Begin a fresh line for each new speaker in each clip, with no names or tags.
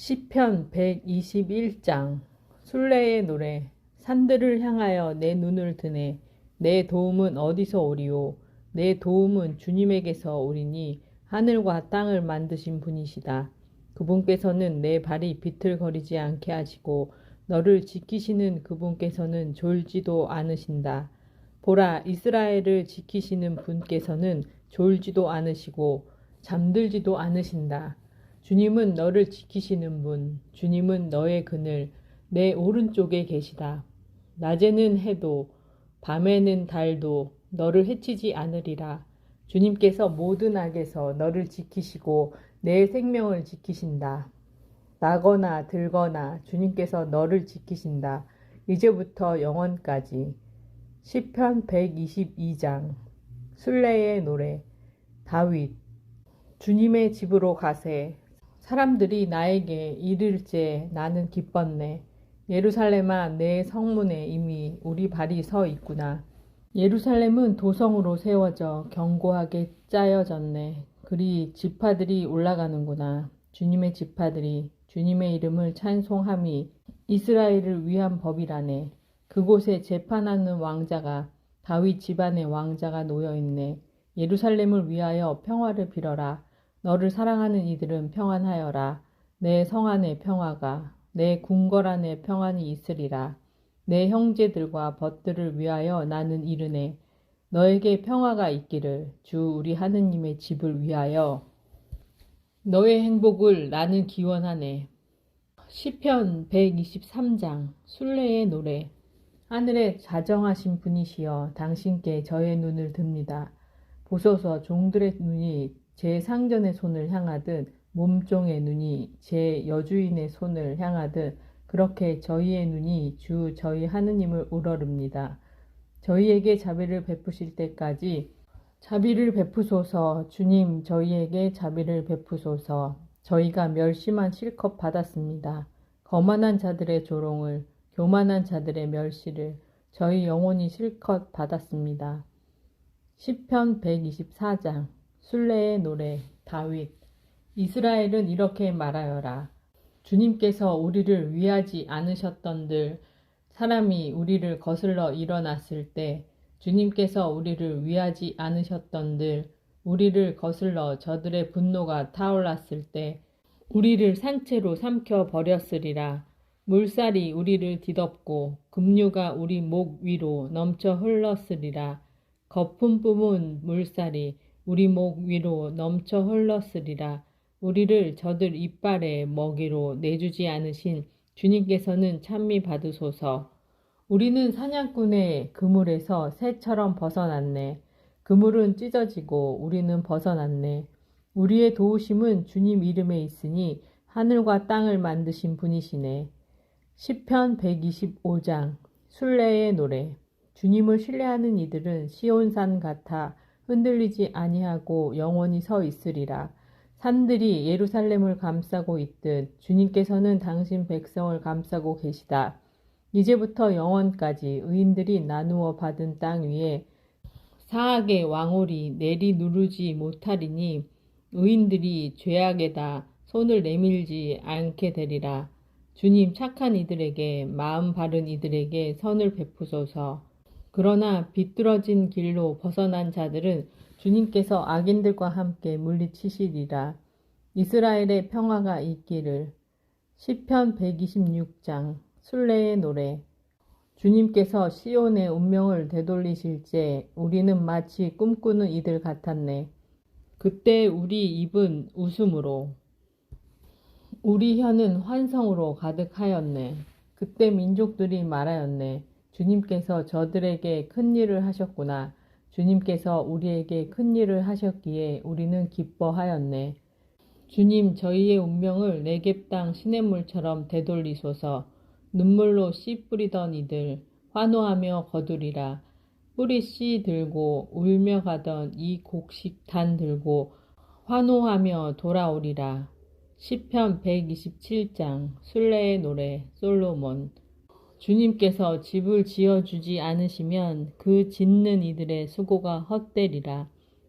시편 121장 순례의 노래. 산들을 향하여 내 눈을 드네. 내 도움은 어디서 오리오? 내 도움은 주님에게서 오리니 하늘과 땅을 만드신 분이시다. 그분께서는 내 발이 비틀거리지 않게 하시고 너를 지키시는 그분께서는 졸지도 않으신다. 보라, 이스라엘을 지키시는 분께서는 졸지도 않으시고 잠들지도 않으신다. 주님은 너를 지키시는 분, 주님은 너의 그늘, 내 오른쪽에 계시다. 낮에는 해도, 밤에는 달도 너를 해치지 않으리라. 주님께서 모든 악에서 너를 지키시고 내 생명을 지키신다. 나거나 들거나 주님께서 너를 지키신다. 이제부터 영원까지. 시편 122장 순례의 노래. 다윗. 주님의 집으로 가세. 사람들이 나에게 이를제 나는 기뻤네. 예루살렘아, 내 성문에 이미 우리 발이 서 있구나. 예루살렘은 도성으로 세워져 견고하게 짜여졌네. 그리 지파들이 올라가는구나. 주님의 지파들이 주님의 이름을 찬송함이 이스라엘을 위한 법이라네. 그곳에 재판하는 왕자가 다윗 집안의 왕자가 놓여있네. 예루살렘을 위하여 평화를 빌어라. 너를 사랑하는 이들은 평안하여라. 내 성 안에 평화가, 내 궁궐 안에 평안이 있으리라. 내 형제들과 벗들을 위하여 나는 이르네. 너에게 평화가 있기를. 주 우리 하느님의 집을 위하여 너의 행복을 나는 기원하네. 시편 123장 순례의 노래. 하늘에 자정하신 분이시여, 당신께 저의 눈을 듭니다. 보소서, 종들의 눈이 제 상전의 손을 향하듯 몸종의 눈이 제 여주인의 손을 향하듯 그렇게 저희의 눈이 주 저희 하느님을 우러릅니다. 저희에게 자비를 베푸실 때까지 자비를 베푸소서. 주님, 저희에게 자비를 베푸소서. 저희가 멸시만 실컷 받았습니다. 거만한 자들의 조롱을, 교만한 자들의 멸시를 저희 영혼이 실컷 받았습니다. 시편 124장 순례의 노래. 다윗. 이스라엘은 이렇게 말하여라. 주님께서 우리를 위하지 않으셨던들, 사람이 우리를 거슬러 일어났을 때 주님께서 우리를 위하지 않으셨던들, 우리를 거슬러 저들의 분노가 타올랐을 때 우리를 산채로 삼켜 버렸으리라. 물살이 우리를 뒤덮고 급류가 우리 목 위로 넘쳐 흘렀으리라. 거품 뿜은 물살이 우리 목 위로 넘쳐 흘렀으리라. 우리를 저들 이빨의 먹이로 내주지 않으신 주님께서는 찬미 받으소서. 우리는 사냥꾼의 그물에서 새처럼 벗어났네. 그물은 찢어지고 우리는 벗어났네. 우리의 도우심은 주님 이름에 있으니 하늘과 땅을 만드신 분이시네. 시편 125장 순례의 노래. 주님을 신뢰하는 이들은 시온산 같아 흔들리지 아니하고 영원히 서 있으리라. 산들이 예루살렘을 감싸고 있듯 주님께서는 당신 백성을 감싸고 계시다. 이제부터 영원까지 의인들이 나누어 받은 땅 위에 사악의 왕홀이 내리 누르지 못하리니 의인들이 죄악에다 손을 내밀지 않게 되리라. 주님, 착한 이들에게, 마음 바른 이들에게 선을 베푸소서. 그러나 비뚤어진 길로 벗어난 자들은 주님께서 악인들과 함께 물리치시리라. 이스라엘의 평화가 있기를. 시편 126장 순례의 노래. 주님께서 시온의 운명을 되돌리실제 우리는 마치 꿈꾸는 이들 같았네. 그때 우리 입은 웃음으로, 우리 혀는 환성으로 가득하였네. 그때 민족들이 말하였네. 주님께서 저들에게 큰 일을 하셨구나. 주님께서 우리에게 큰 일을 하셨기에 우리는 기뻐하였네. 주님, 저희의 운명을 내겝 땅 시냇물처럼 되돌리소서. 눈물로 씨 뿌리던 이들 환호하며 거두리라. 뿌리 씨 들고 울며 가던 이 곡식단 들고 환호하며 돌아오리라. 시편 127장 순례의 노래. 솔로몬. 주님께서 집을 지어주지 않으시면 그 짓는 이들의 수고가 헛되리라.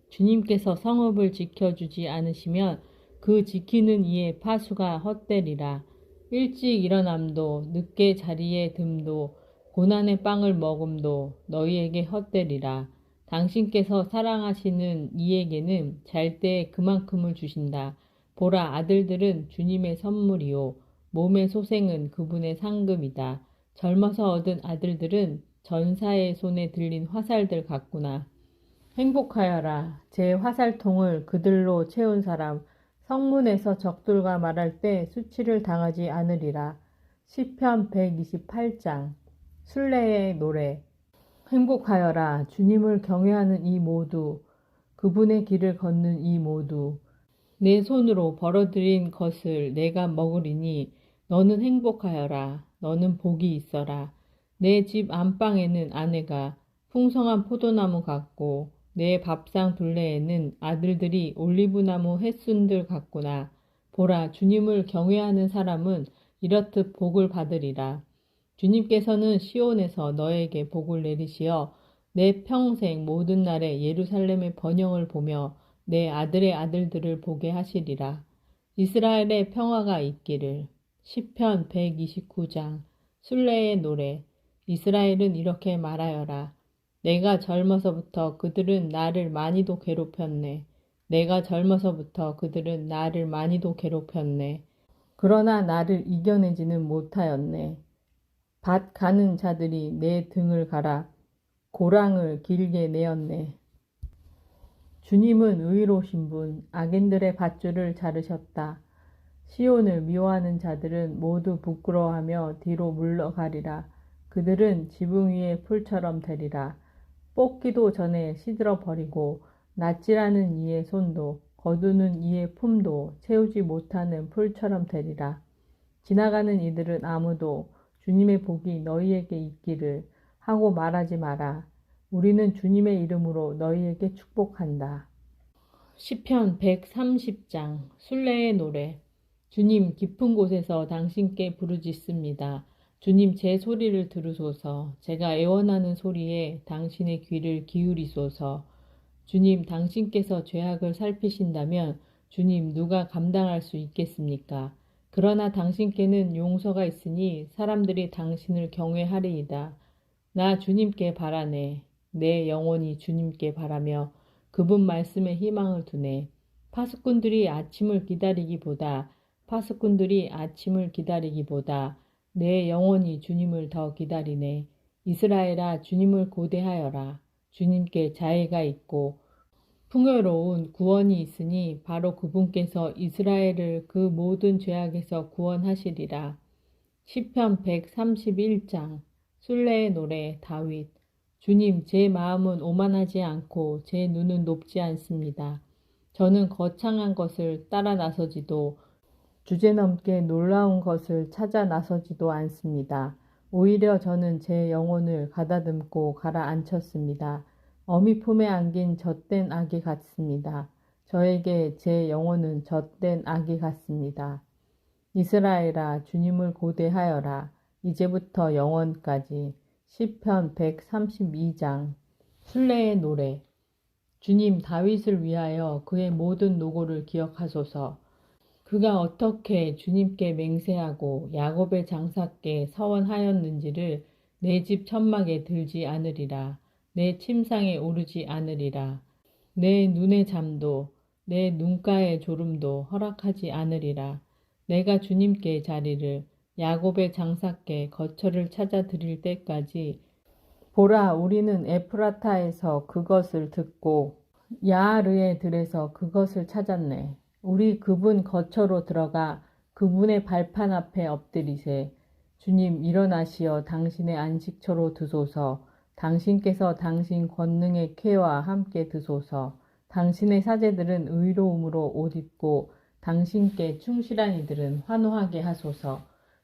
주님께서 성읍을 지켜주지 않으시면 그 지키는 이의 파수가 헛되리라. 일찍 일어남도 늦게 자리에 듦도 고난의 빵을 먹음도 너희에게 헛되리라. 당신께서 사랑하시는 이에게는 잘 때에 그만큼을 주신다. 보라, 아들들은 주님의 선물이요 몸의 소생은 그분의 상급이다. 젊어서 얻은 아들들은 전사의 손에 들린 화살들 같구나. 행복하여라. 제 화살통을 그들로 채운 사람, 성문에서 적들과 말할 때 수치를 당하지 않으리라. 시편 128장. 순례의 노래. 행복하여라. 주님을 경외하는 이 모두, 그분의 길을 걷는 이 모두. 내 손으로 벌어들인 것을 내가 먹으리니 너는 행복하여라. 너는 복이 있어라. 내 집 안방에는 아내가 풍성한 포도나무 같고 내 밥상 둘레에는 아들들이 올리브나무 햇순들 같구나. 보라, 주님을 경외하는 사람은 이렇듯 복을 받으리라. 주님께서는 시온에서 너에게 복을 내리시어 내 평생 모든 날에 예루살렘의 번영을 보며 내 아들의 아들들을 보게 하시리라. 이스라엘의 평화가 있기를. 시편 129장. 순례의 노래. 이스라엘은 이렇게 말하여라. 내가 젊어서부터 그들은 나를 많이도 괴롭혔네. 내가 젊어서부터 그들은 나를 많이도 괴롭혔네. 그러나 나를 이겨내지는 못하였네. 밭 가는 자들이 내 등을 갈아 고랑을 길게 내었네. 주님은 의로우신 분, 악인들의 밧줄을 자르셨다. 시온을 미워하는 자들은 모두 부끄러워하며 뒤로 물러가리라. 그들은 지붕 위의 풀처럼 되리라. 뽑기도 전에 시들어 버리고 낫질하는 이의 손도 거두는 이의 품도 채우지 못하는 풀처럼 되리라. 지나가는 이들은 아무도 주님의 복이 너희에게 있기를 하고 말하지 마라. 우리는 주님의 이름으로 너희에게 축복한다. 시편 130장. 순례의 노래. 주님, 깊은 곳에서 당신께 부르짖습니다. 주님, 제 소리를 들으소서. 제가 애원하는 소리에 당신의 귀를 기울이소서. 주님, 당신께서 죄악을 살피신다면 주님, 누가 감당할 수 있겠습니까? 그러나 당신께는 용서가 있으니 사람들이 당신을 경외하리이다. 나 주님께 바라네. 내 영혼이 주님께 바라며 그분 말씀에 희망을 두네. 파수꾼들이 아침을 기다리기보다 내 영혼이 주님을 더 기다리네. 이스라엘아, 주님을 고대하여라. 주님께 자애가 있고 풍요로운 구원이 있으니 바로 그분께서 이스라엘을 그 모든 죄악에서 구원하시리라. 시편 131장. 순례의 노래. 다윗. 주님, 제 마음은 오만하지 않고 제 눈은 높지 않습니다. 저는 거창한 것을 따라 나서지도 주제넘게 놀라운 것을 찾아 나서지도 않습니다. 오히려 저는 제 영혼을 가다듬고 가라앉혔습니다. 어미 품에 안긴 젖된 아기 같습니다. 저에게 제 영혼은 젖된 아기 같습니다. 이스라엘아, 주님을 고대하여라. 이제부터 영원까지. 시편 132장. 순례의 노래. 주님, 다윗을 위하여 그의 모든 노고를 기억하소서. 그가 어떻게 주님께 맹세하고 야곱의 장사께 서원하였는지를 내 집 천막에 들지 않으리라. 내 침상에 오르지 않으리라. 내 눈의 잠도 내 눈가의 졸음도 허락하지 않으리라. 내가 주님께 자리를 야곱의 장사께 거처를 찾아 드릴 때까지. 보라, 우리는 에프라타에서 그것을 듣고 야하르의 들에서 그것을 찾았네. 우리 그분 거처로 들어가 그분의 발판 앞에 엎드리세. 주님, 일어나시어 당신의 안식처로 드소서. 당신께서 당신 권능의 쾌와 함께 드소서. 당신의 사제들은 의로움으로 옷 입고 당신께 충실한 이들은 환호하게 하소서.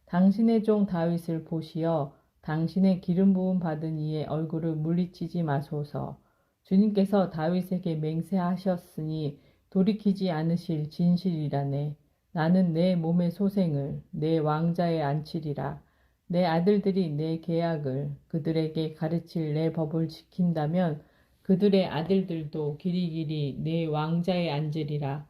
당신의 종 다윗을 보시어 당신의 기름 부음 받은 이의 얼굴을 물리치지 마소서. 주님께서 다윗에게 맹세하셨으니 돌이키지 않으실 진실이라네. 나는 내 몸의 소생을 내 왕자에 앉히리라. 내 아들들이 내 계약을 그들에게 가르칠 내 법을 지킨다면 그들의 아들들도 길이길이 내 왕자에 앉으리라.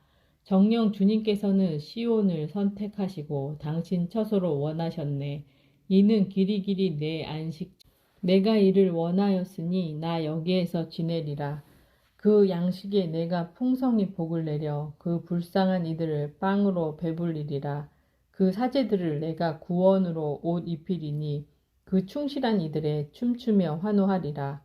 정녕 주님께서는 시온을 선택하시고 당신 처소로 원하셨네. 이는 길이길이 내 안식. 내가 이를 원하였으니 나 여기에서 지내리라. 그 양식에 내가 풍성히 복을 내려 그 불쌍한 이들을 빵으로 배불리리라. 그 사제들을 내가 구원으로 옷 입히리니 그 충실한 이들의 춤추며 환호하리라.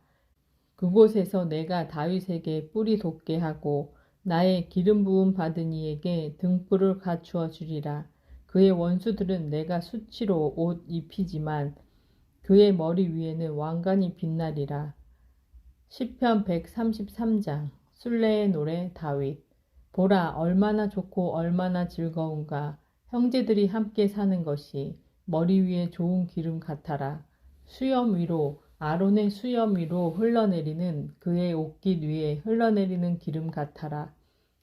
그곳에서 내가 다윗에게 뿌리 돋게 하고 나의 기름 부음 받은 이에게 등불을 갖추어 주리라. 그의 원수들은 내가 수치로 옷 입히지만 그의 머리 위에는 왕관이 빛나리라. 시편 133장 순례의 노래 다윗. 보라 얼마나 좋고 얼마나 즐거운가. 형제들이 함께 사는 것이 머리 위에 좋은 기름 같아라. 수염 위로 아론의 수염 위로 흘러내리는 그의 옷깃 위에 흘러내리는 기름 같아라.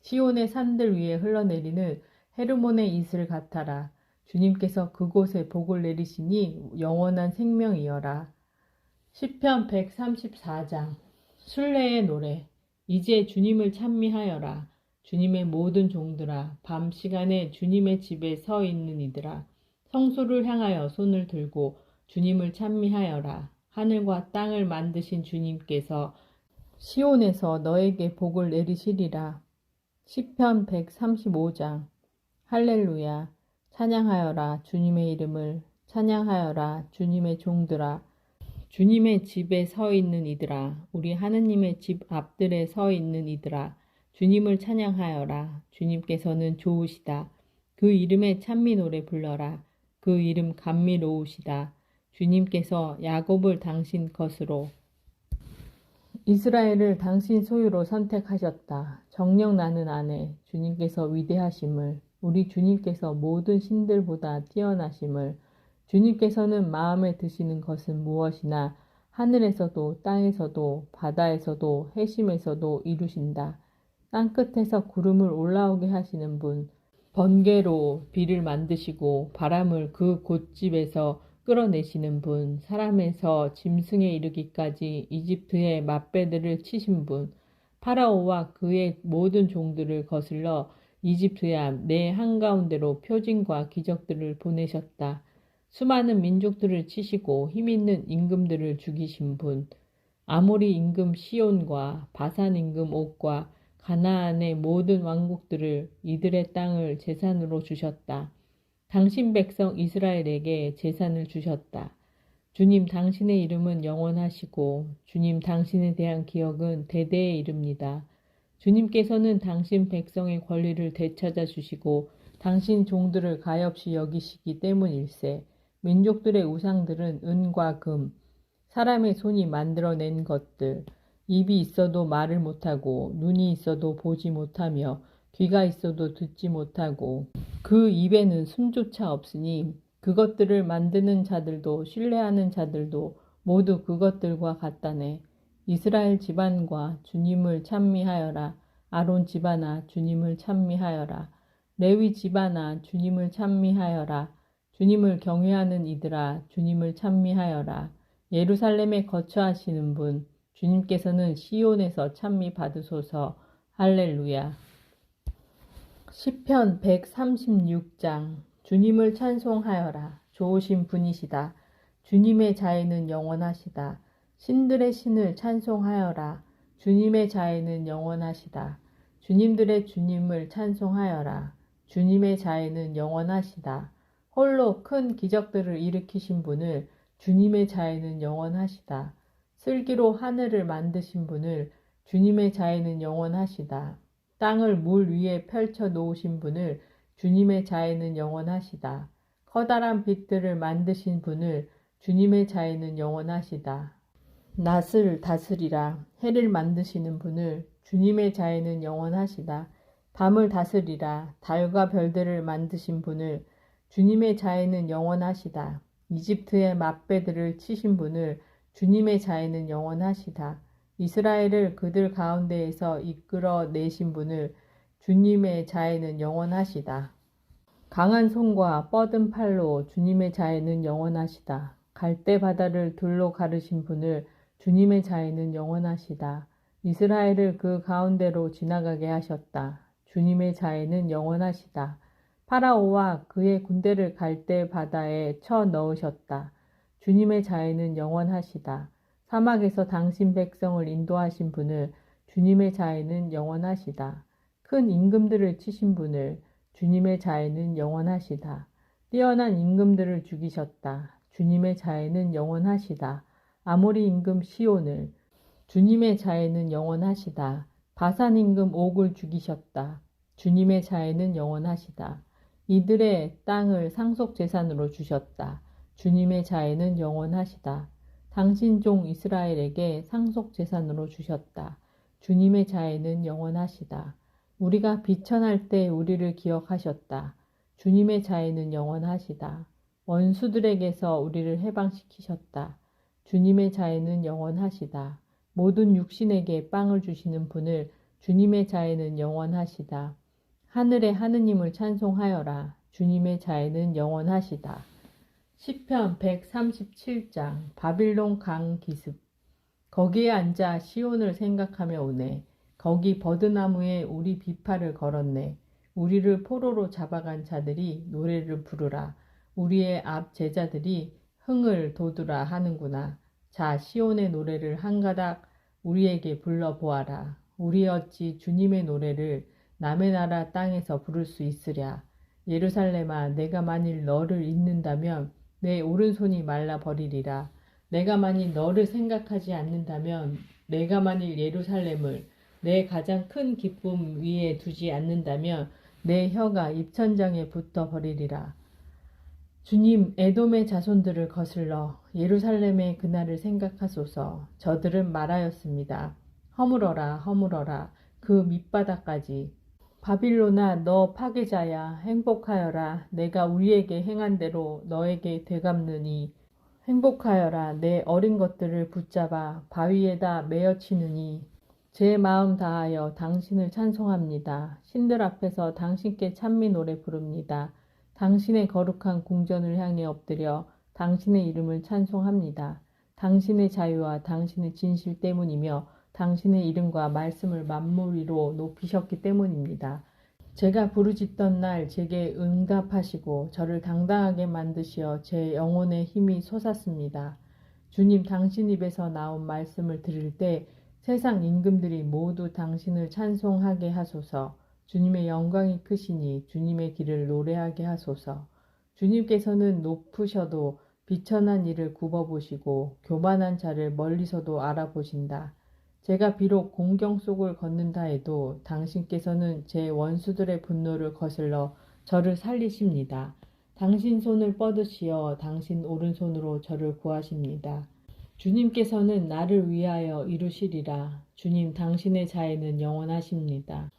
시온의 산들 위에 흘러내리는 헤르몬의 이슬 같아라. 주님께서 그곳에 복을 내리시니 영원한 생명이여라. 시편 134장 순례의 노래. 이제 주님을 찬미하여라. 주님의 모든 종들아, 밤 시간에 주님의 집에 서 있는 이들아, 성소를 향하여 손을 들고 주님을 찬미하여라. 하늘과 땅을 만드신 주님께서 시온에서 너에게 복을 내리시리라. 시편 135장 할렐루야. 찬양하여라 주님의 이름을. 찬양하여라 주님의 종들아. 주님의 집에 서 있는 이들아, 우리 하느님의 집 앞들에 서 있는 이들아, 주님을 찬양하여라. 주님께서는 좋으시다. 그 이름에 찬미 노래 불러라. 그 이름 감미로우시다. 주님께서 야곱을 당신 것으로, 이스라엘을 당신 소유로 선택하셨다. 정녕 나는 아네. 주님께서 위대하심을, 우리 주님께서 모든 신들보다 뛰어나심을, 주님께서는 마음에 드시는 것은 무엇이나 하늘에서도 땅에서도 바다에서도 해심에서도 이루신다. 땅끝에서 구름을 올라오게 하시는 분, 번개로 비를 만드시고 바람을 그 곳집에서 끌어내시는 분, 사람에서 짐승에 이르기까지 이집트의 맛배들을 치신 분, 파라오와 그의 모든 종들을 거슬러 이집트야 내 한가운데로 표징과 기적들을 보내셨다. 수많은 민족들을 치시고 힘있는 임금들을 죽이신 분, 아모리 임금 시온과 바산 임금 옥과 가나안의 모든 왕국들을 이들의 땅을 제산으로 주셨다. 당신 백성 이스라엘에게 제산을 주셨다. 주님 당신의 이름은 영원하시고 주님 당신에 대한 기억은 대대에 이릅니다. 주님께서는 당신 백성의 권리를 되찾아 주시고 당신 종들을 가엾이 여기시기 때문일세. 민족들의 우상들은 은과 금, 사람의 손이 만들어낸 것들, 입이 있어도 말을 못하고 눈이 있어도 보지 못하며 귀가 있어도 듣지 못하고 그 입에는 숨조차 없으니 그것들을 만드는 자들도 신뢰하는 자들도 모두 그것들과 같다네. 이스라엘 집안과 주님을 찬미하여라. 아론 집안아 주님을 찬미하여라. 레위 집안아 주님을 찬미하여라. 주님을 경외하는 이들아 주님을 찬미하여라. 예루살렘에 거처하시는 분 주님께서는 시온에서 찬미 받으소서. 할렐루야. 시편 136장 주님을 찬송하여라. 좋으신 분이시다. 주님의 자애는 영원하시다. 신들의 신을 찬송하여라. 주님의 자애는 영원하시다. 주님들의 주님을 찬송하여라. 주님의 자애는 영원하시다. 홀로 큰 기적들을 일으키신 분을 주님의 자애는 영원하시다. 슬기로 하늘을 만드신 분을 주님의 자애는 영원하시다. 땅을 물 위에 펼쳐 놓으신 분을 주님의 자애는 영원하시다. 커다란 빛들을 만드신 분을 주님의 자애는 영원하시다. 낫을 다스리라. 해를 만드시는 분을 주님의 자애는 영원하시다. 밤을 다스리라. 달과 별들을 만드신 분을 주님의 자애는 영원하시다. 이집트의 맛배들을 치신 분을 주님의 자애는 영원하시다. 이스라엘을 그들 가운데에서 이끌어 내신 분을 주님의 자애는 영원하시다. 강한 손과 뻗은 팔로 주님의 자애는 영원하시다. 갈대 바다를 둘로 가르신 분을 주님의 자애는 영원하시다. 이스라엘을 그 가운데로 지나가게 하셨다. 주님의 자애는 영원하시다. 파라오와 그의 군대를 갈대 바다에 쳐 넣으셨다. 주님의 자애는 영원하시다. 사막에서 당신 백성을 인도하신 분을 주님의 자애는 영원하시다. 큰 임금들을 치신 분을 주님의 자애는 영원하시다. 뛰어난 임금들을 죽이셨다. 주님의 자애는 영원하시다. 아모리 임금 시온을 주님의 자애는 영원하시다. 바산 임금 옥을 죽이셨다. 주님의 자애는 영원하시다. 이들의 땅을 상속재산으로 주셨다. 주님의 자애는 영원하시다. 당신 종 이스라엘에게 상속재산으로 주셨다. 주님의 자애는 영원하시다. 우리가 비천할 때 우리를 기억하셨다. 주님의 자애는 영원하시다. 원수들에게서 우리를 해방시키셨다. 주님의 자애는 영원하시다. 모든 육신에게 빵을 주시는 분을 주님의 자애는 영원하시다. 하늘의 하느님을 찬송하여라. 주님의 자애는 영원하시다. 시편 137장 바빌론 강 기슭. 거기에 앉아 시온을 생각하며 오네. 거기 버드나무에 우리 비파를 걸었네. 우리를 포로로 잡아간 자들이 노래를 부르라. 우리의 앞 제자들이 흥을 돋우라 하는구나. 자, 시온의 노래를 한 가닥 우리에게 불러보아라. 우리 어찌 주님의 노래를 남의 나라 땅에서 부를 수 있으랴. 예루살렘아, 내가 만일 너를 잊는다면 내 오른손이 말라버리리라. 내가 만일 너를 생각하지 않는다면 내가 만일 예루살렘을 내 가장 큰 기쁨 위에 두지 않는다면 내 혀가 입천장에 붙어 버리리라. 주님, 에돔의 자손들을 거슬러 예루살렘의 그날을 생각하소서. 저들은 말하였습니다. 허물어라, 허물어라, 그 밑바닥까지. 바빌론아, 너 파괴자야, 행복하여라. 내가 우리에게 행한 대로 너에게 되갚느니. 행복하여라. 내 어린 것들을 붙잡아 바위에다 메어치느니. 제 마음 다하여 당신을 찬송합니다. 신들 앞에서 당신께 찬미 노래 부릅니다. 당신의 거룩한 궁전을 향해 엎드려 당신의 이름을 찬송합니다. 당신의 자유와 당신의 진실 때문이며 당신의 이름과 말씀을 만물 위로 높이셨기 때문입니다. 제가 부르짖던 날 제게 응답하시고 저를 당당하게 만드시어 제 영혼의 힘이 솟았습니다. 주님, 당신 입에서 나온 말씀을 들을 때 세상 임금들이 모두 당신을 찬송하게 하소서. 주님의 영광이 크시니 주님의 길을 노래하게 하소서. 주님께서는 높으셔도 비천한 이를 굽어보시고 교만한 자를 멀리서도 알아보신다. 제가 비록 공경 속을 걷는다 해도 당신께서는 제 원수들의 분노를 거슬러 저를 살리십니다. 당신 손을 뻗으시어 당신 오른손으로 저를 구하십니다. 주님께서는 나를 위하여 이루시리라. 주님, 당신의 자애는 영원하십니다.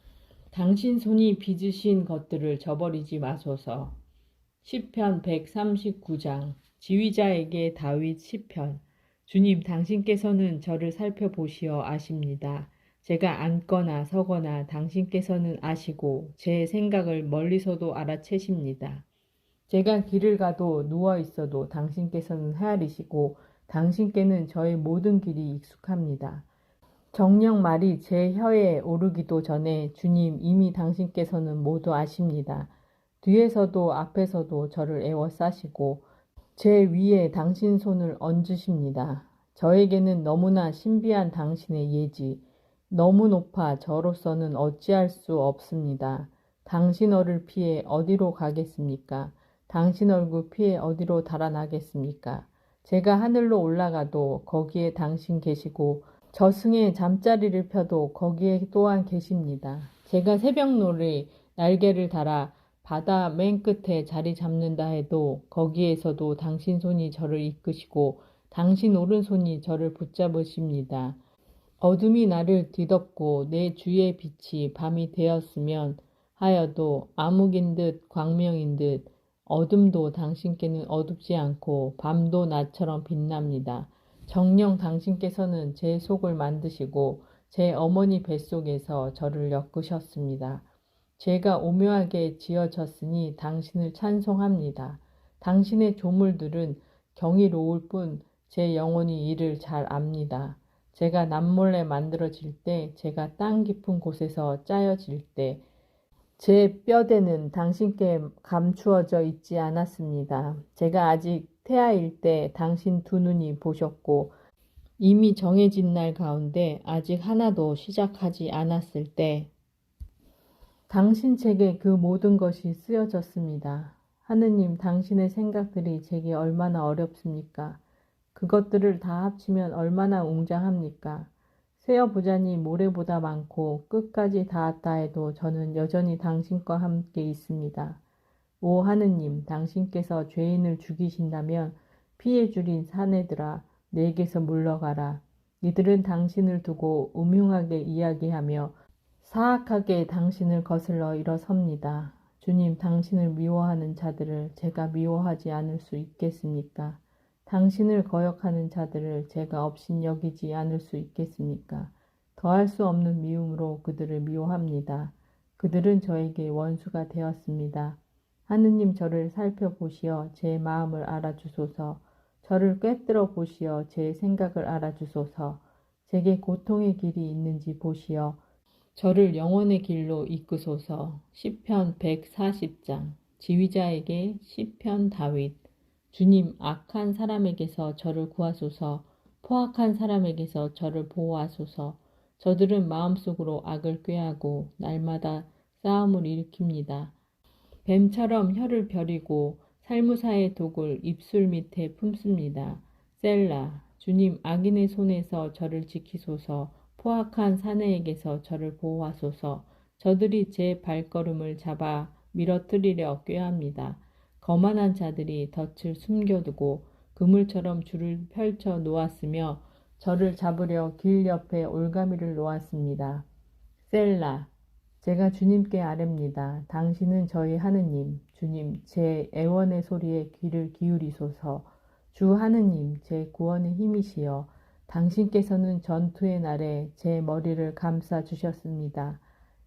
당신 손이 빚으신 것들을 저버리지 마소서. 시편 139장 지휘자에게 다윗 시편. 주님, 당신께서는 저를 살펴보시어 아십니다. 제가 앉거나 서거나 당신께서는 아시고 제 생각을 멀리서도 알아채십니다. 제가 길을 가도 누워 있어도 당신께서는 헤아리시고 당신께는 저의 모든 길이 익숙합니다. 정령 말이 제 혀에 오르기도 전에 주님, 이미 당신께서는 모두 아십니다. 뒤에서도 앞에서도 저를 애워싸시고 제 위에 당신 손을 얹으십니다. 저에게는 너무나 신비한 당신의 예지, 너무 높아 저로서는 어찌할 수 없습니다. 당신 얼을 피해 어디로 가겠습니까? 당신 얼굴 피해 어디로 달아나겠습니까? 제가 하늘로 올라가도 거기에 당신 계시고 저승에 잠자리를 펴도 거기에 또한 계십니다. 제가 새벽노래 날개를 달아 바다 맨 끝에 자리 잡는다 해도 거기에서도 당신 손이 저를 이끄시고 당신 오른손이 저를 붙잡으십니다. 어둠이 나를 뒤덮고 내 주의 빛이 밤이 되었으면 하여도 암흑인 듯 광명인 듯 어둠도 당신께는 어둡지 않고 밤도 낮처럼 빛납니다. 정녕 당신께서는 제 속을 만드시고 제 어머니 뱃속에서 저를 엮으셨습니다. 제가 오묘하게 지어졌으니 당신을 찬송합니다. 당신의 조물들은 경이로울 뿐 제 영혼이 이를 잘 압니다. 제가 남몰래 만들어질 때, 제가 땅 깊은 곳에서 짜여질 때, 제 뼈대는 당신께 감추어져 있지 않았습니다. 제가 아직 태아일 때 당신 두 눈이 보셨고 이미 정해진 날 가운데 아직 하나도 시작하지 않았을 때 당신 책에 그 모든 것이 쓰여졌습니다. 하느님, 당신의 생각들이 제게 얼마나 어렵습니까? 그것들을 다 합치면 얼마나 웅장합니까? 세어보자니 모래보다 많고 끝까지 닿았다 해도 저는 여전히 당신과 함께 있습니다. 오 하느님, 당신께서 죄인을 죽이신다면 피해 줄인 사내들아, 내게서 물러가라. 이들은 당신을 두고 음흉하게 이야기하며 사악하게 당신을 거슬러 일어섭니다. 주님, 당신을 미워하는 자들을 제가 미워하지 않을 수 있겠습니까? 당신을 거역하는 자들을 제가 업신여기지 않을 수 있겠습니까? 더할 수 없는 미움으로 그들을 미워합니다. 그들은 저에게 원수가 되었습니다. 하느님, 저를 살펴보시어 제 마음을 알아주소서. 저를 꿰뚫어 보시어 제 생각을 알아주소서. 제게 고통의 길이 있는지 보시어 저를 영원의 길로 이끄소서. 시편 140장. 지휘자에게 시편 다윗. 주님, 악한 사람에게서 저를 구하소서. 포악한 사람에게서 저를 보호하소서. 저들은 마음속으로 악을 꾀하고 날마다 싸움을 일으킵니다. 뱀처럼 혀를 벼리고 살무사의 독을 입술 밑에 품습니다. 셀라. 주님, 악인의 손에서 저를 지키소서. 포악한 사내에게서 저를 보호하소서. 저들이 제 발걸음을 잡아 밀어뜨리려 꾀합니다. 거만한 자들이 덫을 숨겨두고 그물처럼 줄을 펼쳐 놓았으며 저를 잡으려 길 옆에 올가미를 놓았습니다. 셀라. 제가 주님께 아뢰입니다. 당신은 저희 하느님. 주님, 제 애원의 소리에 귀를 기울이소서. 주 하느님, 제 구원의 힘이시여. 당신께서는 전투의 날에 제 머리를 감싸 주셨습니다.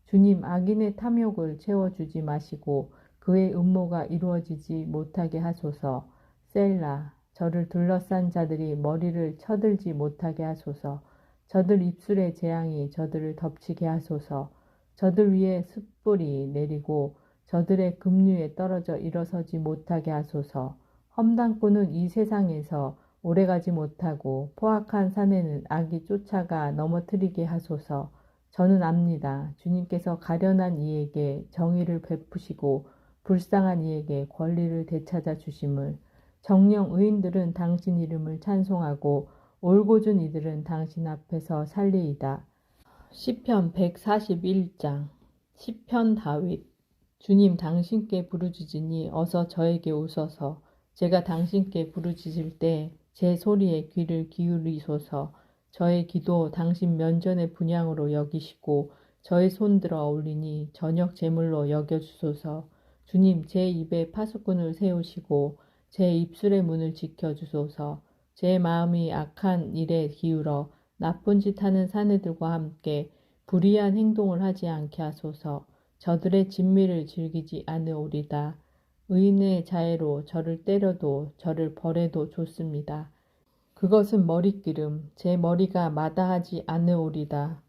주님, 악인의 탐욕을 채워주지 마시고 그의 음모가 이루어지지 못하게 하소서. 셀라. 저를 둘러싼 자들이 머리를 쳐들지 못하게 하소서. 저들 입술의 재앙이 저들을 덮치게 하소서. 저들 위에 숯불이 내리고 저들의 급류에 떨어져 일어서지 못하게 하소서. 험담꾼은 이 세상에서 오래가지 못하고 포악한 사내는 악이 쫓아가 넘어뜨리게 하소서. 저는 압니다. 주님께서 가련한 이에게 정의를 베푸시고 불쌍한 이에게 권리를 되찾아 주심을. 정령 의인들은 당신 이름을 찬송하고 올곧은 이들은 당신 앞에서 살리이다. 시편 141장. 시편 다윗. 주님, 당신께 부르짖으니 어서 저에게 오소서. 제가 당신께 부르짖을 때 제 소리에 귀를 기울이소서. 저의 기도 당신 면전의 분향으로 여기시고 저의 손들어 올리니 저녁 제물로 여겨주소서. 주님, 제 입에 파수꾼을 세우시고 제 입술의 문을 지켜주소서. 제 마음이 악한 일에 기울어 나쁜 짓 하는 사내들과 함께 불의한 행동을 하지 않게 하소서. 저들의 진미를 즐기지 않으오리다. 의인의 자애로 저를 때려도 저를 벌해도 좋습니다. 그것은 머리기름, 제 머리가 마다하지 않으오리다.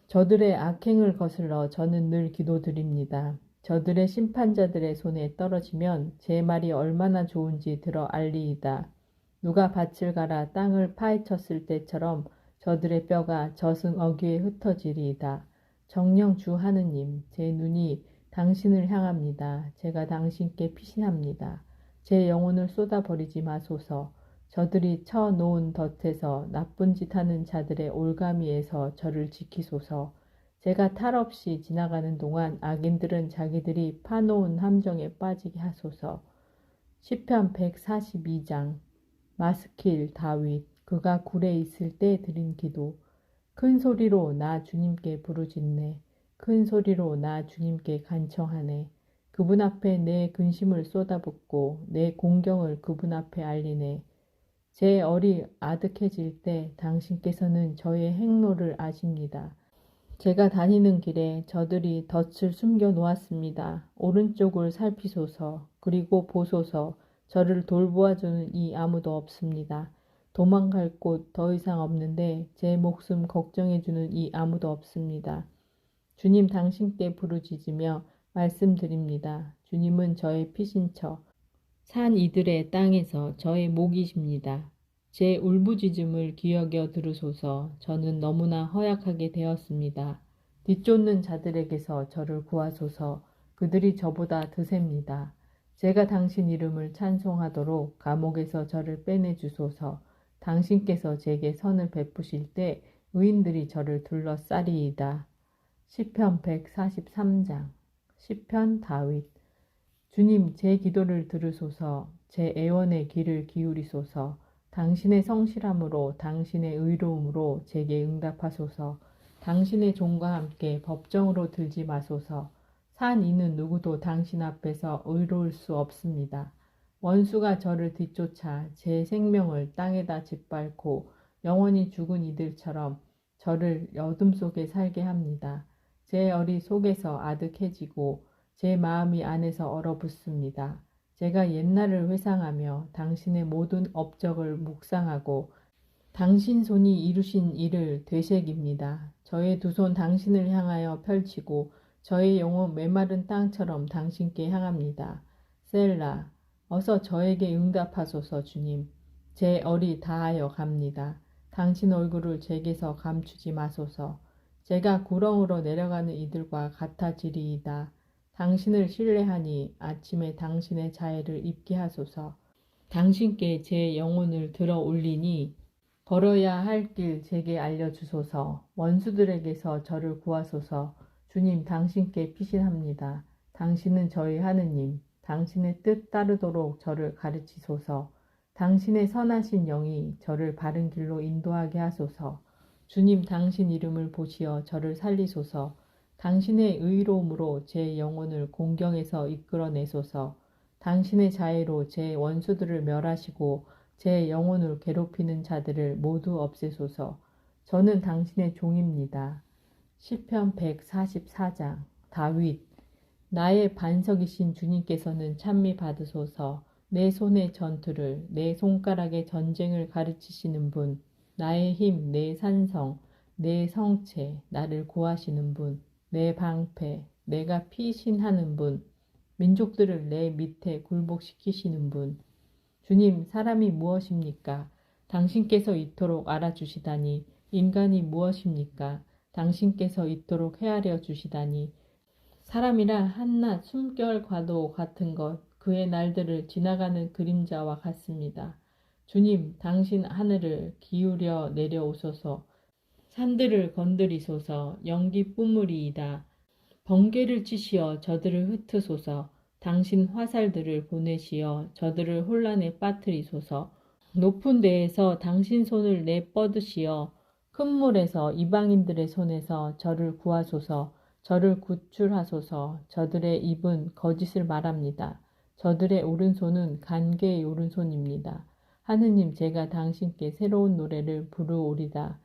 저들의 악행을 거슬러 저는 늘 기도드립니다. 저들의 심판자들의 손에 떨어지면 제 말이 얼마나 좋은지 들어 알리이다. 누가 밭을 갈아 땅을 파헤쳤을 때처럼 저들의 뼈가 젖은 어귀에 흩어지리이다. 정령 주 하느님, 제 눈이 당신을 향합니다. 제가 당신께 피신합니다. 제 영혼을 쏟아버리지 마소서. 저들이 쳐 놓은 덫에서 나쁜 짓 하는 자들의 올가미에서 저를 지키소서. 제가 탈 없이 지나가는 동안 악인들은 자기들이 파놓은 함정에 빠지게 하소서. 시편 142장. 마스킬 다윗. 그가 굴에 있을 때 드린 기도. 큰 소리로 나 주님께 부르짖네. 큰 소리로 나 주님께 간청하네. 그분 앞에 내 근심을 쏟아붓고 내 공경을 그분 앞에 알리네. 제 얼이 아득해질 때 당신께서는 저의 행로를 아십니다. 제가 다니는 길에 저들이 덫을 숨겨 놓았습니다. 오른쪽을 살피소서. 그리고 보소서. 저를 돌보아주는 이 아무도 없습니다. 도망갈 곳 더 이상 없는데 제 목숨 걱정해주는 이 아무도 없습니다. 주님 당신께 부르짖으며 말씀드립니다. 주님은 저의 피신처, 산 이들의 땅에서 저의 목이십니다. 제 울부짖음을 기억여 들으소서. 저는 너무나 허약하게 되었습니다. 뒤쫓는 자들에게서 저를 구하소서. 그들이 저보다 드셉니다. 제가 당신 이름을 찬송하도록 감옥에서 저를 빼내주소서. 당신께서 제게 선을 베푸실 때 의인들이 저를 둘러싸리이다. 시편 143장. 시편 다윗. 주님, 제 기도를 들으소서. 제 애원의 귀를 기울이소서. 당신의 성실함으로 당신의 의로움으로 제게 응답하소서. 당신의 종과 함께 법정으로 들지 마소서. 산 이는 누구도 당신 앞에서 의로울 수 없습니다. 원수가 저를 뒤쫓아 제 생명을 땅에다 짓밟고 영원히 죽은 이들처럼 저를 어둠 속에 살게 합니다. 제 어리 속에서 아득해지고 제 마음이 안에서 얼어붙습니다. 제가 옛날을 회상하며 당신의 모든 업적을 묵상하고 당신 손이 이루신 일을 되새깁니다. 저의 두 손 당신을 향하여 펼치고 저의 영혼 메마른 땅처럼 당신께 향합니다. 셀라, 어서 저에게 응답하소서 주님. 제 얼이 다하여 갑니다. 당신 얼굴을 제게서 감추지 마소서. 제가 구렁으로 내려가는 이들과 같아지리이다. 당신을 신뢰하니 아침에 당신의 자애를 입게 하소서. 당신께 제 영혼을 들어 올리니 걸어야 할 길 제게 알려주소서. 원수들에게서 저를 구하소서. 주님, 당신께 피신합니다. 당신은 저희 하느님. 당신의 뜻 따르도록 저를 가르치소서. 당신의 선하신 영이 저를 바른 길로 인도하게 하소서. 주님, 당신 이름을 보시어 저를 살리소서. 당신의 의로움으로 제 영혼을 공경에서 이끌어내소서. 당신의 자애로 제 원수들을 멸하시고 제 영혼을 괴롭히는 자들을 모두 없애소서. 저는 당신의 종입니다. 시편 144장. 다윗. 나의 반석이신 주님께서는 찬미 받으소서. 내 손의 전투를, 내 손가락의 전쟁을 가르치시는 분, 나의 힘, 내 산성, 내 성체, 나를 구하시는 분, 내 방패, 내가 피신하는 분, 민족들을 내 밑에 굴복시키시는 분. 주님, 사람이 무엇입니까? 당신께서 이토록 알아주시다니. 인간이 무엇입니까? 당신께서 이토록 헤아려 주시다니. 사람이라 한낱 숨결과도 같은 것, 그의 날들을 지나가는 그림자와 같습니다. 주님, 당신 하늘을 기울여 내려오소서. 산들을 건드리소서. 연기 뿜으리이다. 번개를 치시어 저들을 흩으소서. 당신 화살들을 보내시어 저들을 혼란에 빠뜨리소서. 높은 데에서 당신 손을 내뻗으시어 큰 물에서 이방인들의 손에서 저를 구하소서. 저를 구출하소서. 저들의 입은 거짓을 말합니다. 저들의 오른손은 간계의 오른손입니다. 하느님, 제가 당신께 새로운 노래를 부르오리다.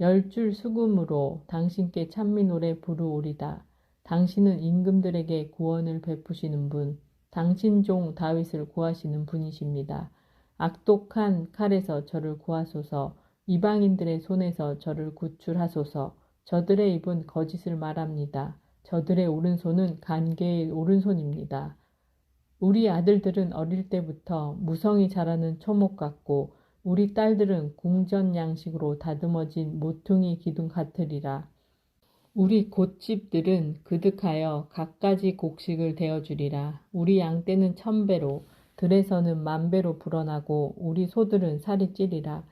10줄 수금으로 당신께 찬미 노래 부르오리다. 당신은 임금들에게 구원을 베푸시는 분, 당신 종 다윗을 구하시는 분이십니다. 악독한 칼에서 저를 구하소서. 이방인들의 손에서 저를 구출하소서. 저들의 입은 거짓을 말합니다. 저들의 오른손은 간계의 오른손입니다. 우리 아들들은 어릴 때부터 무성이 자라는 초목 같고 우리 딸들은 궁전 양식으로 다듬어진 모퉁이 기둥 같으리라. 우리 곶집들은 그득하여 갖가지 곡식을 대어주리라. 우리 양떼는 1000배로 들에서는 10,000배로 불어나고 우리 소들은 살이 찌리라.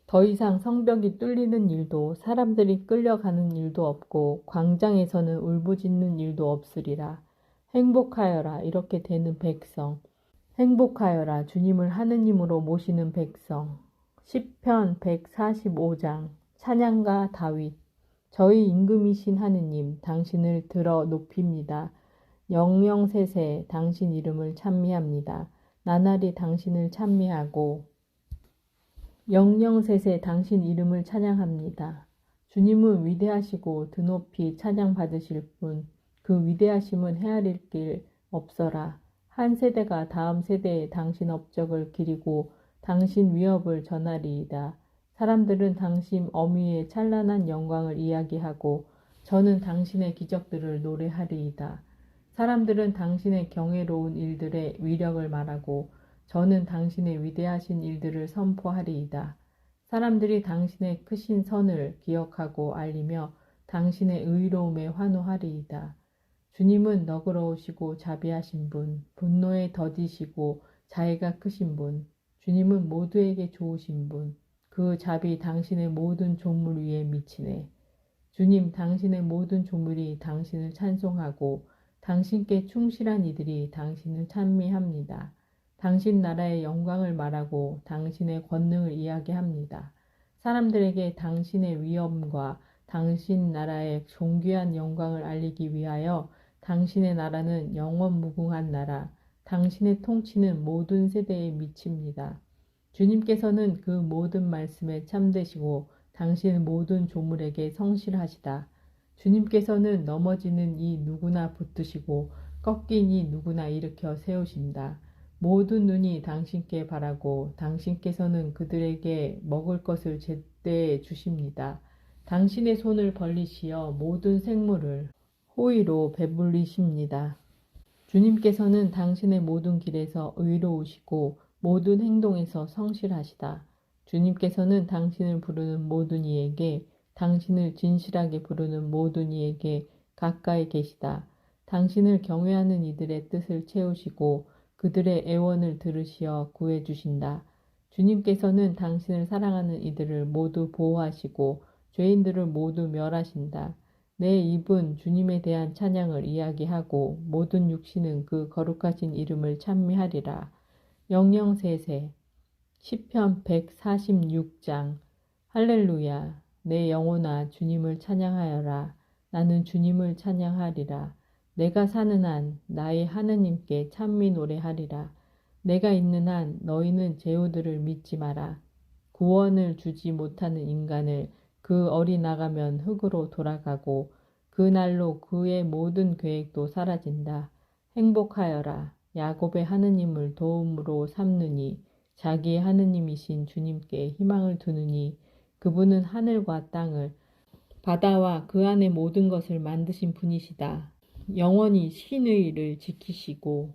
더 이상 성벽이 뚫리는 일도 사람들이 끌려가는 일도 없고 광장에서는 울부짖는 일도 없으리라. 행복하여라 이렇게 되는 백성. 행복하여라 주님을 하느님으로 모시는 백성. 시편 145장. 찬양가 다윗. 저희 임금이신 하느님 당신을 들어 높입니다. 영영세세 당신 이름을 찬미합니다. 나날이 당신을 찬미하고 영영세세 당신 이름을 찬양합니다. 주님은 위대하시고 드높이 찬양받으실 분, 그 위대하심은 헤아릴 길 없어라. 한 세대가 다음 세대에 당신 업적을 기리고 당신 위업을 전하리이다. 사람들은 당신 어미의 찬란한 영광을 이야기하고 저는 당신의 기적들을 노래하리이다. 사람들은 당신의 경외로운 일들의 위력을 말하고 저는 당신의 위대하신 일들을 선포하리이다. 사람들이 당신의 크신 선을 기억하고 알리며 당신의 의로움에 환호하리이다. 주님은 너그러우시고 자비하신 분, 분노에 더디시고 자애가 크신 분, 주님은 모두에게 좋으신 분, 그 자비 당신의 모든 조물 위에 미치네. 주님, 당신의 모든 조물이 당신을 찬송하고 당신께 충실한 이들이 당신을 찬미합니다. 당신 나라의 영광을 말하고 당신의 권능을 이야기합니다. 사람들에게 당신의 위엄과 당신 나라의 존귀한 영광을 알리기 위하여 당신의 나라는 영원 무궁한 나라, 당신의 통치는 모든 세대에 미칩니다. 주님께서는 그 모든 말씀에 참되시고 당신 모든 조물에게 성실하시다. 주님께서는 넘어지는 이 누구나 붙드시고 꺾인 이 누구나 일으켜 세우신다. 모든 눈이 당신께 바라고 당신께서는 그들에게 먹을 것을 제때에 주십니다. 당신의 손을 벌리시어 모든 생물을 호의로 배불리십니다. 주님께서는 당신의 모든 길에서 의로우시고 모든 행동에서 성실하시다. 주님께서는 당신을 부르는 모든 이에게, 당신을 진실하게 부르는 모든 이에게 가까이 계시다. 당신을 경외하는 이들의 뜻을 채우시고 그들의 애원을 들으시어 구해주신다. 주님께서는 당신을 사랑하는 이들을 모두 보호하시고 죄인들을 모두 멸하신다. 내 입은 주님에 대한 찬양을 이야기하고 모든 육신은 그 거룩하신 이름을 찬미하리라. 영영세세 시편 146장 할렐루야. 내 영혼아 주님을 찬양하여라. 나는 주님을 찬양하리라. 내가 사는 한 나의 하느님께 찬미 노래하리라. 내가 있는 한 너희는 제후들을 믿지 마라. 구원을 주지 못하는 인간을 그 얼이 나가면 흙으로 돌아가고 그날로 그의 모든 계획도 사라진다. 행복하여라. 야곱의 하느님을 도움으로 삼느니 자기의 하느님이신 주님께 희망을 두느니 그분은 하늘과 땅을 바다와 그 안의 모든 것을 만드신 분이시다. 영원히 신의를 지키시고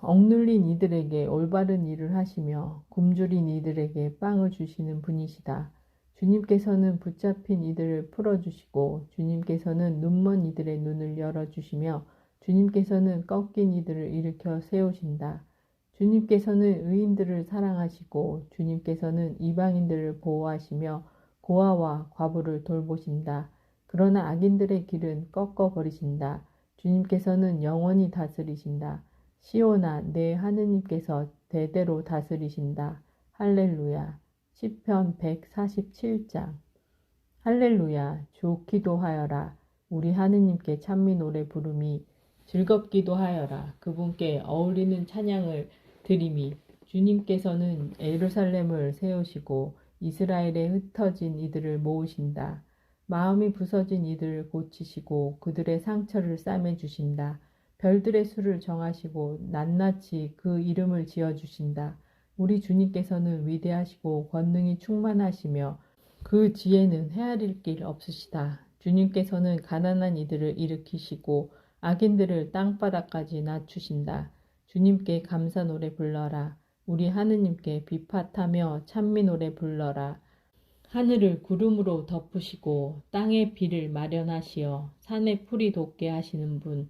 억눌린 이들에게 올바른 일을 하시며 굶주린 이들에게 빵을 주시는 분이시다. 주님께서는 붙잡힌 이들을 풀어주시고 주님께서는 눈먼 이들의 눈을 열어주시며 주님께서는 꺾인 이들을 일으켜 세우신다. 주님께서는 의인들을 사랑하시고 주님께서는 이방인들을 보호하시며 고아와 과부를 돌보신다. 그러나 악인들의 길은 꺾어버리신다. 주님께서는 영원히 다스리신다. 시온아, 내 하느님께서 대대로 다스리신다. 할렐루야. 시편 147장 할렐루야. 좋기도 하여라. 우리 하느님께 찬미 노래 부름이 즐겁기도 하여라. 그분께 어울리는 찬양을 드림이 주님께서는 예루살렘을 세우시고 이스라엘에 흩어진 이들을 모으신다. 마음이 부서진 이들을 고치시고 그들의 상처를 싸매주신다. 별들의 수를 정하시고 낱낱이 그 이름을 지어주신다. 우리 주님께서는 위대하시고 권능이 충만하시며 그 지혜는 헤아릴 길 없으시다. 주님께서는 가난한 이들을 일으키시고 악인들을 땅바닥까지 낮추신다. 주님께 감사 노래 불러라. 우리 하느님께 비파타며 찬미 노래 불러라. 하늘을 구름으로 덮으시고 땅에 비를 마련하시어 산에 풀이 돋게 하시는 분.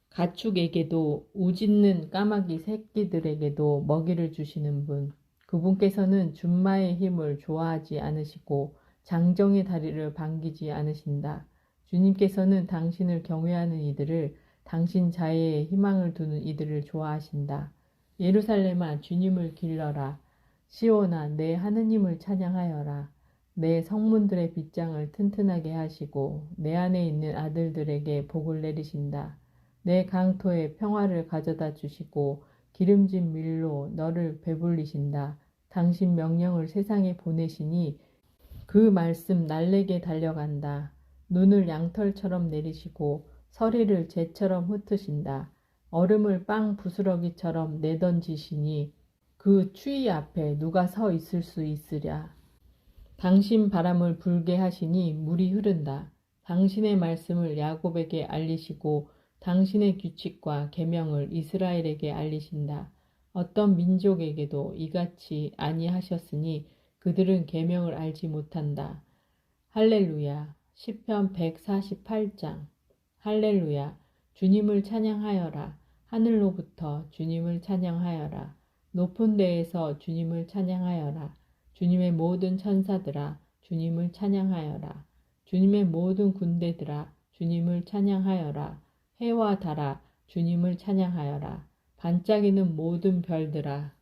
가축에게도 우짖는 까마귀 새끼들에게도 먹이를 주시는 분. 그분께서는 준마의 힘을 좋아하지 않으시고 장정의 다리를 반기지 않으신다. 주님께서는 당신을 경외하는 이들을 당신 자애에 희망을 두는 이들을 좋아하신다. 예루살렘아 주님을 길러라. 시온아 내 하느님을 찬양하여라. 내 성문들의 빗장을 튼튼하게 하시고 내 안에 있는 아들들에게 복을 내리신다. 내 강토에 평화를 가져다 주시고 기름진 밀로 너를 배불리신다. 당신 명령을 세상에 보내시니 그 말씀 날래게 달려간다. 눈을 양털처럼 내리시고 서리를 재처럼 흩으신다. 얼음을 빵 부스러기처럼 내던지시니 그 추위 앞에 누가 서 있을 수 있으랴. 당신 바람을 불게 하시니 물이 흐른다. 당신의 말씀을 야곱에게 알리시고 당신의 규칙과 계명을 이스라엘에게 알리신다. 어떤 민족에게도 이같이 아니하셨으니 그들은 계명을 알지 못한다. 할렐루야. 시편 148장. 할렐루야. 주님을 찬양하여라. 하늘로부터 주님을 찬양하여라. 높은 데에서 주님을 찬양하여라. 주님의 모든 천사들아 주님을 찬양하여라. 주님의 모든 군대들아 주님을 찬양하여라. 해와 달아 주님을 찬양하여라. 반짝이는 모든 별들아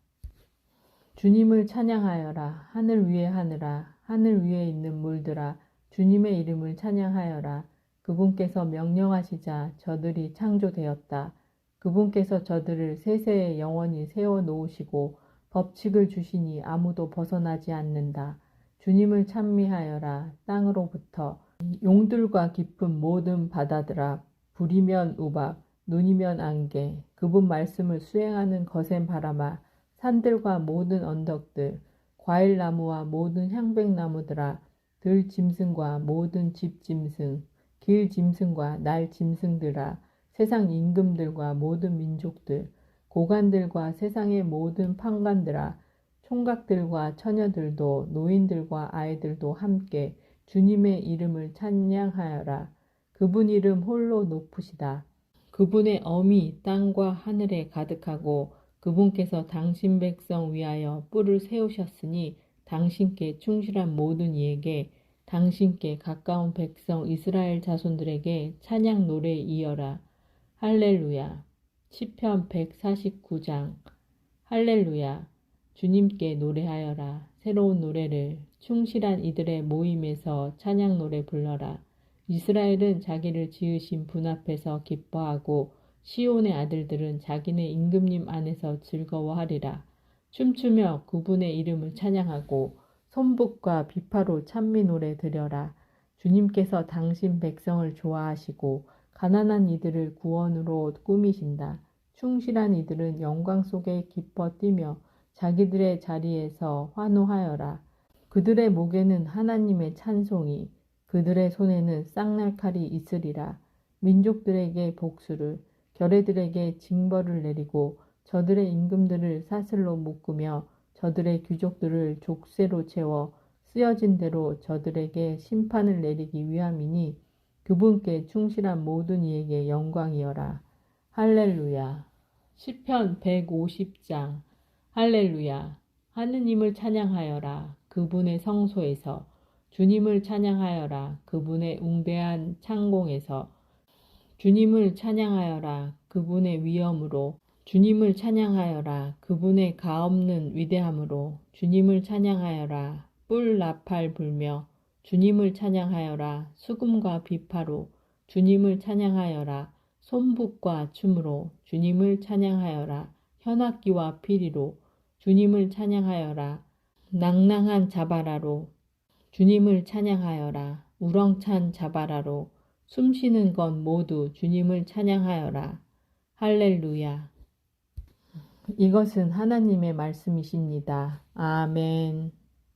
주님을 찬양하여라. 하늘 위의 하늘아 하늘 위에 있는 물들아 주님의 이름을 찬양하여라. 그분께서 명령하시자 저들이 창조되었다. 그분께서 저들을 세세에 영원히 세워놓으시고 법칙을 주시니 아무도 벗어나지 않는다. 주님을 찬미하여라. 땅으로부터 용들과 깊은 모든 바다들아 불이면 우박 눈이면 안개 그분 말씀을 수행하는 거센 바람아 산들과 모든 언덕들 과일나무와 모든 향백나무들아 들짐승과 모든 집짐승 길짐승과 날짐승들아 세상 임금들과 모든 민족들 고관들과 세상의 모든 판관들아 총각들과 처녀들도 노인들과 아이들도 함께 주님의 이름을 찬양하여라. 그분 이름 홀로 높으시다. 그분의 엄이 땅과 하늘에 가득하고 그분께서 당신 백성 위하여 뿔을 세우셨으니 당신께 충실한 모든 이에게 당신께 가까운 백성 이스라엘 자손들에게 찬양 노래 이어라. 할렐루야. 시편 149장. 할렐루야. 주님께 노래하여라. 새로운 노래를 충실한 이들의 모임에서 찬양 노래 불러라. 이스라엘은 자기를 지으신 분 앞에서 기뻐하고 시온의 아들들은 자기네 임금님 안에서 즐거워하리라. 춤추며 그분의 이름을 찬양하고 손북과 비파로 찬미 노래 드려라. 주님께서 당신 백성을 좋아하시고 가난한 이들을 구원으로 꾸미신다. 충실한 이들은 영광 속에 기뻐 뛰며 자기들의 자리에서 환호하여라. 그들의 목에는 하나님의 찬송이 그들의 손에는 쌍날칼이 있으리라. 민족들에게 복수를 결례들에게 징벌을 내리고 저들의 임금들을 사슬로 묶으며 저들의 귀족들을 족쇄로 채워 쓰여진 대로 저들에게 심판을 내리기 위함이니 그분께 충실한 모든 이에게 영광이여라. 할렐루야. 시편 150장. 할렐루야. 하느님을 찬양하여라. 그분의 성소에서 주님을 찬양하여라. 그분의 웅대한 창공에서 주님을 찬양하여라. 그분의 위엄으로 주님을 찬양하여라. 그분의 가없는 위대함으로 주님을 찬양하여라. 뿔 나팔 불며 주님을 찬양하여라. 수금과 비파로 주님을 찬양하여라. 손북과 춤으로 주님을 찬양하여라. 현악기와 피리로 주님을 찬양하여라. 낭낭한 자바라로 주님을 찬양하여라. 우렁찬 자바라로 숨쉬는 것 모두 주님을 찬양하여라. 할렐루야. 이것은 하나님의 말씀이십니다. 아멘.